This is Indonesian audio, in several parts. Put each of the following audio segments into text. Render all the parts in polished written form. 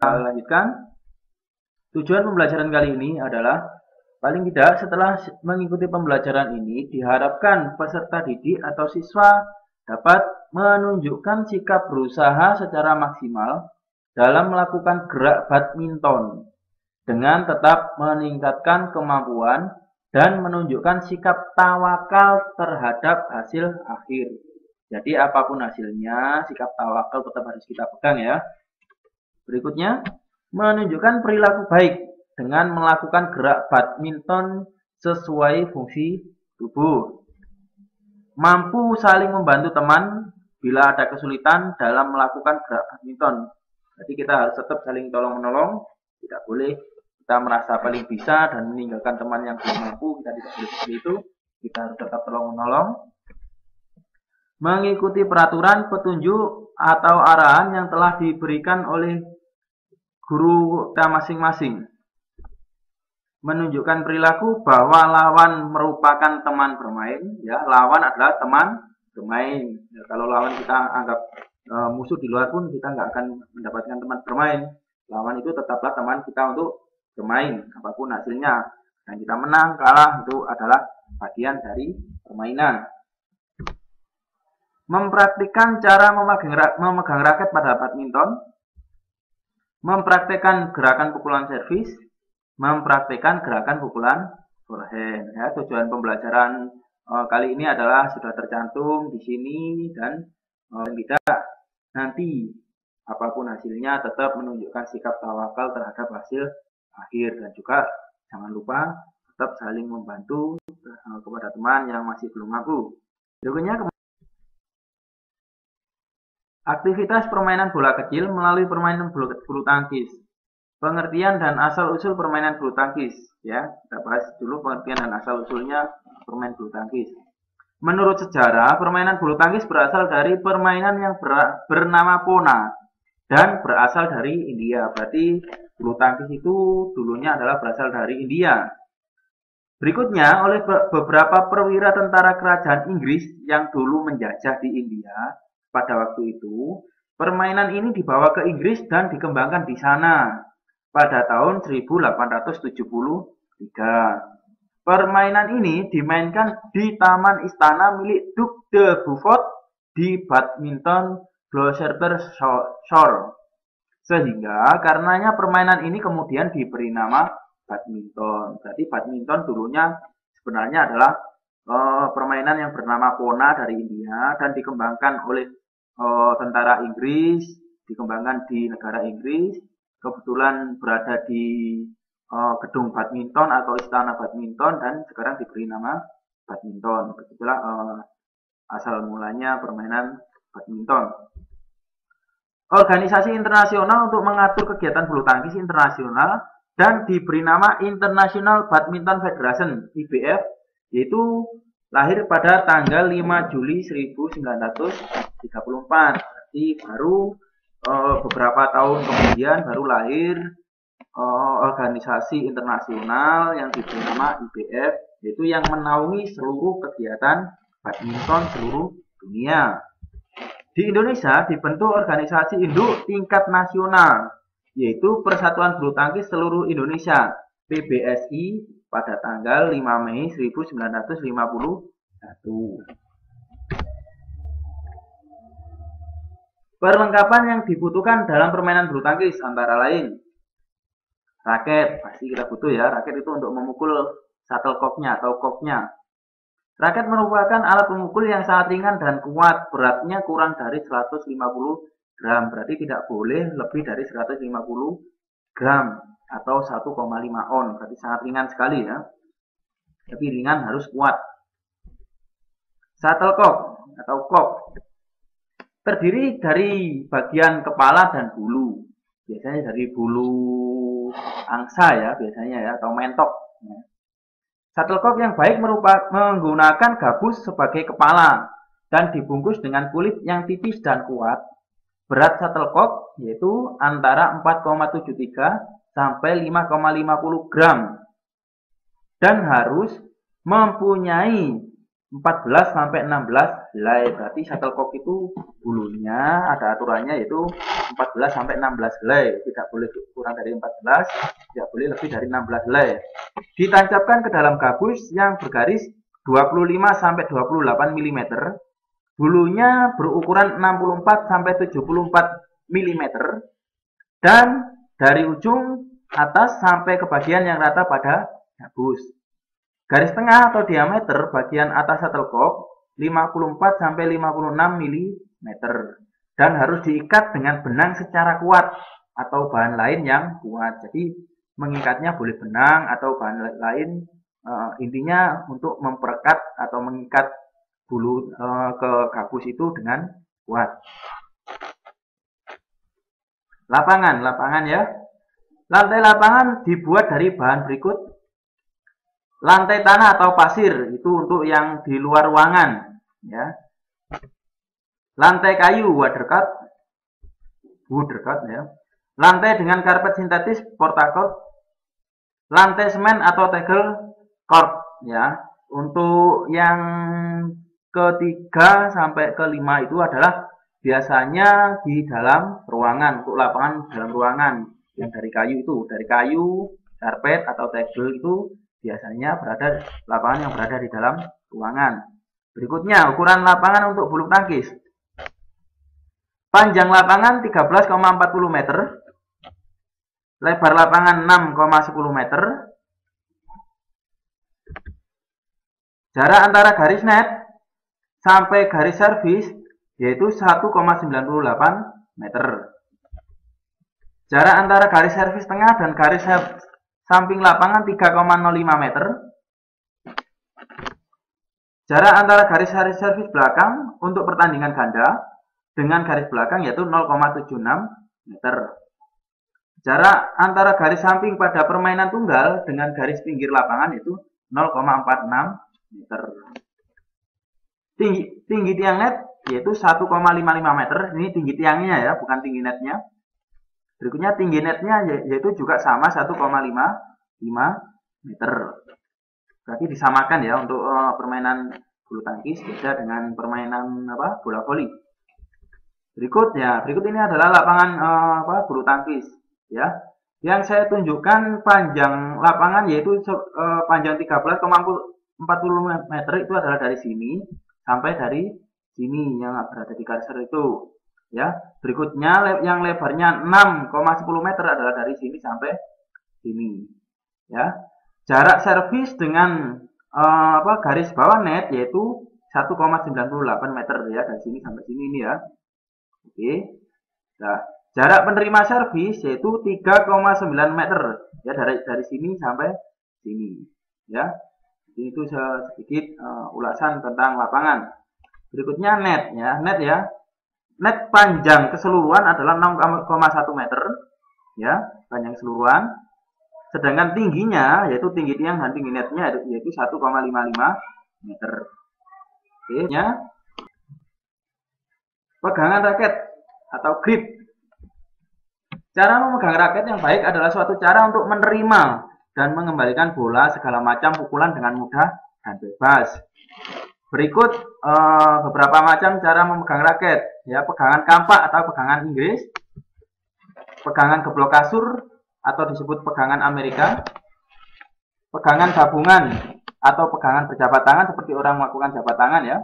lanjutkan. Tujuan pembelajaran kali ini adalah paling tidak setelah mengikuti pembelajaran ini diharapkan peserta didik atau siswa dapat menunjukkan sikap berusaha secara maksimal dalam melakukan gerak badminton dengan tetap meningkatkan kemampuan dan menunjukkan sikap tawakal terhadap hasil akhir. Jadi apapun hasilnya, sikap tawakal tetap harus kita pegang ya. Berikutnya, menunjukkan perilaku baik dengan melakukan gerak badminton sesuai fungsi tubuh. Mampu saling membantu teman bila ada kesulitan dalam melakukan gerak badminton. Jadi kita harus tetap saling tolong-menolong, tidak boleh kita merasa paling bisa dan meninggalkan teman yang belum mampu, kita tidak boleh seperti itu. Kita harus tetap tolong-menolong. Mengikuti peraturan, petunjuk, atau arahan yang telah diberikan oleh guru kita masing-masing. Menunjukkan perilaku bahwa lawan merupakan teman bermain, ya, lawan adalah teman bermain. Ya, kalau lawan kita anggap musuh di luar pun kita nggak akan mendapatkan teman bermain. Lawan itu tetaplah teman kita untuk bermain, apapun hasilnya. Dan kita menang, kalah, itu adalah bagian dari permainan. Mempraktikkan cara memegang raket pada badminton. Mempraktikkan gerakan pukulan servis. Mempraktikkan gerakan pukulan forehand. Ya, tujuan pembelajaran kali ini adalah sudah tercantum di sini dan tidak nanti apapun hasilnya tetap menunjukkan sikap tawakal terhadap hasil akhir dan juga jangan lupa tetap saling membantu kepada teman yang masih belum mampu. Berikutnya aktivitas permainan bola kecil melalui permainan bulu tangkis. Pengertian dan asal-usul permainan bulu tangkis. Ya, kita bahas dulu pengertian dan asal-usulnya permainan bulu tangkis. Menurut sejarah, permainan bulu tangkis berasal dari permainan yang bernama Pona dan berasal dari India. Berarti bulu tangkis itu dulunya adalah berasal dari India. Berikutnya, oleh beberapa perwira tentara kerajaan Inggris yang dulu menjajah di India, pada waktu itu, permainan ini dibawa ke Inggris dan dikembangkan di sana pada tahun 1873. Permainan ini dimainkan di Taman Istana milik Duc de Beaufort di Badminton, Gloucestershire. Sehingga karenanya permainan ini kemudian diberi nama badminton. Jadi badminton dulunya sebenarnya adalah permainan yang bernama Pona dari India dan dikembangkan oleh tentara Inggris, dikembangkan di negara Inggris, kebetulan berada di gedung badminton atau istana badminton dan sekarang diberi nama badminton. Begitulah asal mulanya permainan badminton. Organisasi internasional untuk mengatur kegiatan bulu tangkis internasional dan diberi nama International Badminton Federation (IBF), yaitu lahir pada tanggal 5 Juli 1934. Jadi baru beberapa tahun kemudian baru lahir organisasi internasional yang diberi nama IBF, yaitu yang menaungi seluruh kegiatan badminton seluruh dunia. Di Indonesia dibentuk organisasi induk tingkat nasional, yaitu Persatuan Bulu Tangkis Seluruh Indonesia (PBSI) pada tanggal 5 Mei 1951. Perlengkapan yang dibutuhkan dalam permainan bulu tangkis antara lain raket, pasti kita butuh ya, raket itu untuk memukul shuttlecock-nya atau cock-nya. Raket merupakan alat pemukul yang sangat ringan dan kuat, beratnya kurang dari 150 gram, berarti tidak boleh lebih dari 150 gram atau 1,5 on, berarti sangat ringan sekali ya. Tapi ringan harus kuat. Shuttlecock atau cock terdiri dari bagian kepala dan bulu, biasanya dari bulu angsa ya, biasanya ya, atau mentok. Shuttlecock yang baik menggunakan gabus sebagai kepala dan dibungkus dengan kulit yang tipis dan kuat. Berat shuttlecock yaitu antara 4,73 sampai 5,50 gram dan harus mempunyai 14 sampai 16 helai. Berarti shuttlecock itu bulunya ada aturannya yaitu 14 sampai 16 helai. Tidak boleh kurang dari 14, tidak boleh lebih dari 16 helai. Ditancapkan ke dalam gabus yang bergaris 25 sampai 28 mm. Bulunya berukuran 64 sampai 74 mm dan dari ujung atas sampai ke bagian yang rata pada gabus. Garis tengah atau diameter bagian atas shuttlecock 54 sampai 56 mm dan harus diikat dengan benang secara kuat atau bahan lain yang kuat. Jadi mengikatnya boleh benang atau bahan lain, intinya untuk memperekat atau mengikat bulu ke gabus itu dengan kuat. Lapangan ya. Lantai lapangan dibuat dari bahan berikut. Lantai tanah atau pasir itu untuk yang di luar ruangan, ya. Lantai kayu woodcut ya. Lantai dengan karpet sintetis portacord. Lantai semen atau tegel cord ya. Untuk yang ketiga sampai kelima itu adalah biasanya di dalam ruangan, untuk lapangan dalam ruangan yang dari kayu, karpet atau tegel itu biasanya berada lapangan yang berada di dalam ruangan. Berikutnya ukuran lapangan untuk bulu tangkis. Panjang lapangan 13,40 meter, lebar lapangan 6,10 meter. Jarak antara garis net sampai garis servis yaitu 1,98 meter. Jarak antara garis servis tengah dan garis samping lapangan 3,05 meter. Jarak antara garis servis belakang untuk pertandingan ganda dengan garis belakang yaitu 0,76 meter. Jarak antara garis samping pada permainan tunggal dengan garis pinggir lapangan yaitu 0,46 meter. Tinggi tiang net yaitu 1,55 meter. Ini tinggi tiangnya ya, bukan tinggi netnya. Berikutnya tinggi netnya yaitu juga sama 1,55 meter. Berarti disamakan ya untuk permainan bulu tangkis beda dengan permainan bola voli. Berikut ini adalah lapangan bulu tangkis ya. Yang saya tunjukkan panjang lapangan yaitu panjang 13,40 meter itu adalah dari sini sampai dari sini yang berada di cursor itu. Ya, berikutnya yang lebarnya 6,10 meter adalah dari sini sampai sini. Ya, jarak servis dengan garis bawah net yaitu 1,98 meter ya, dari sini sampai sini ini ya. Oke. Nah, jarak penerima servis yaitu 3,9 meter ya, dari sini sampai sini. Ya, itu sedikit ulasan tentang lapangan. Berikutnya net ya. Net panjang keseluruhan adalah 6,1 meter ya, panjang keseluruhan. Sedangkan tingginya yaitu tinggi tiang dan tinggi netnya yaitu 1,55 meter. Oke, ya. Pegangan raket atau grip. Cara memegang raket yang baik adalah suatu cara untuk menerima dan mengembalikan bola segala macam pukulan dengan mudah dan bebas. Berikut beberapa macam cara memegang raket ya, pegangan kampak atau pegangan Inggris, pegangan geblok kasur atau disebut pegangan Amerika, pegangan gabungan atau pegangan berjabat tangan seperti orang melakukan jabat tangan ya,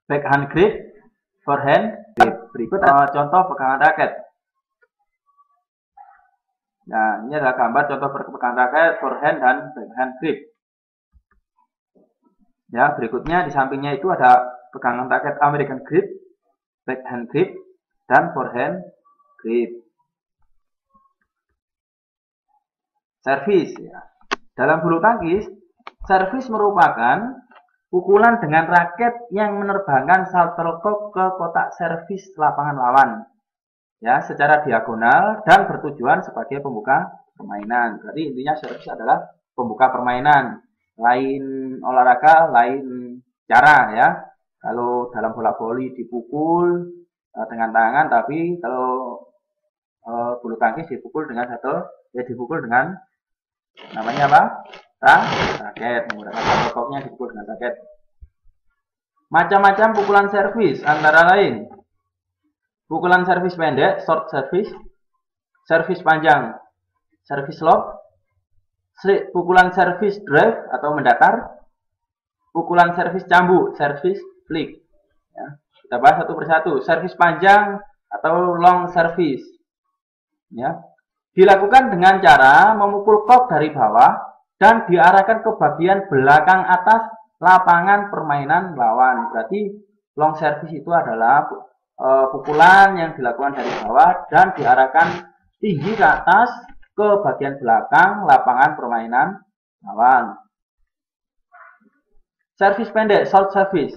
backhand grip, forehand grip. Berikut contoh pegangan raket. Nah, ini adalah gambar contoh pegangan raket, forehand dan backhand grip. Ya, berikutnya di sampingnya itu ada pegangan raket American grip, backhand grip, dan forehand grip. Servis ya. Dalam bulu tangkis, servis merupakan pukulan dengan raket yang menerbangkan shuttlecock ke kotak servis lapangan lawan. Ya, secara diagonal dan bertujuan sebagai pembuka permainan. Jadi intinya servis adalah pembuka permainan. Lain olahraga, lain cara ya. Kalau dalam bola voli dipukul dengan tangan, tapi kalau bulu tangkis dipukul dengan dipukul dengan namanya apa? Raket. Menggunakan shuttlecocknya dipukul dengan raket. Macam-macam pukulan servis antara lain pukulan servis pendek, short service, servis panjang, servis lob, pukulan servis drive atau mendatar, pukulan servis cambuk, servis flick. Ya, kita bahas satu persatu. Servis panjang atau long service. Ya, dilakukan dengan cara memukul kok dari bawah dan diarahkan ke bagian belakang atas lapangan permainan lawan. Berarti long service itu adalah pukulan yang dilakukan dari bawah dan diarahkan tinggi ke atas ke bagian belakang lapangan permainan lawan. Servis pendek, short service,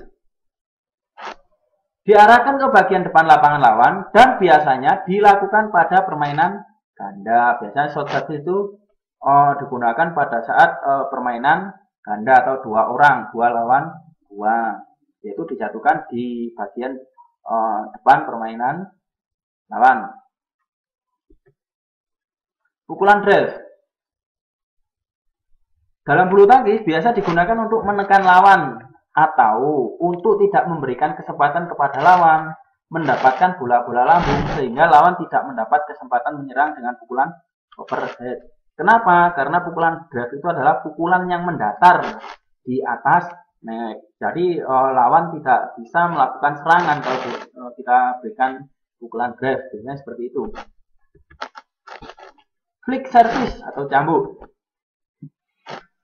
diarahkan ke bagian depan lapangan lawan dan biasanya dilakukan pada permainan ganda. Biasanya short service itu digunakan pada saat permainan ganda atau dua orang, dua lawan dua, yaitu dijatuhkan di bagian depan permainan lawan. Pukulan drive dalam bulu tangkis biasa digunakan untuk menekan lawan atau untuk tidak memberikan kesempatan kepada lawan mendapatkan bola-bola lambung sehingga lawan tidak mendapat kesempatan menyerang dengan pukulan overhead. Kenapa? Karena pukulan drive itu adalah pukulan yang mendatar di atas net. Jadi lawan tidak bisa melakukan serangan kalau kita berikan pukulan drive. Biasanya seperti itu. Flick service atau cambuk.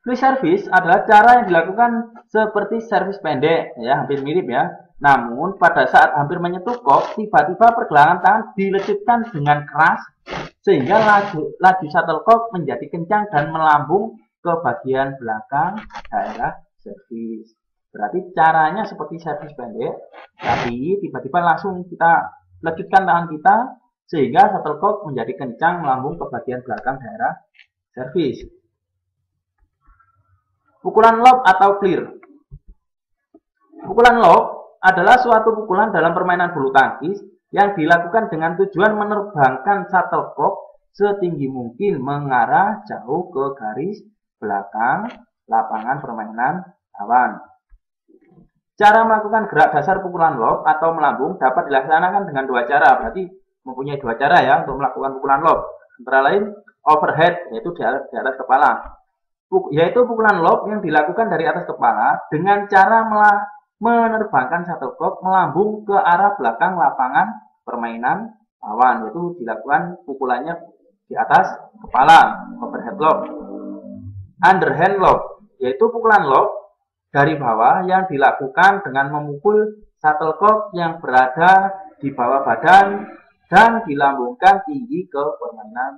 Flick service adalah cara yang dilakukan seperti servis pendek, ya, hampir mirip ya. Namun pada saat hampir menyentuh kok, tiba-tiba pergelangan tangan dilejutkan dengan keras sehingga laju shuttlecock menjadi kencang dan melambung ke bagian belakang daerah servis. Berarti caranya seperti servis pendek, tapi tiba-tiba langsung kita lejutkan tangan kita sehingga shuttlecock menjadi kencang melambung ke bagian belakang daerah servis. Pukulan lob atau clear. Pukulan lob adalah suatu pukulan dalam permainan bulu tangkis yang dilakukan dengan tujuan menerbangkan shuttlecock setinggi mungkin mengarah jauh ke garis belakang lapangan permainan lawan. Cara melakukan gerak dasar pukulan lob atau melambung dapat dilaksanakan dengan dua cara. Berarti mempunyai dua cara ya untuk melakukan pukulan lob. Antara lain overhead, yaitu di atas kepala. Yaitu pukulan lob yang dilakukan dari atas kepala dengan cara menerbangkan shuttlecock melambung ke arah belakang lapangan permainan lawan, yaitu dilakukan pukulannya di atas kepala, overhead lob. Underhand lob, yaitu pukulan lob dari bawah yang dilakukan dengan memukul shuttlecock yang berada di bawah badan dan dilambungkan tinggi ke permainan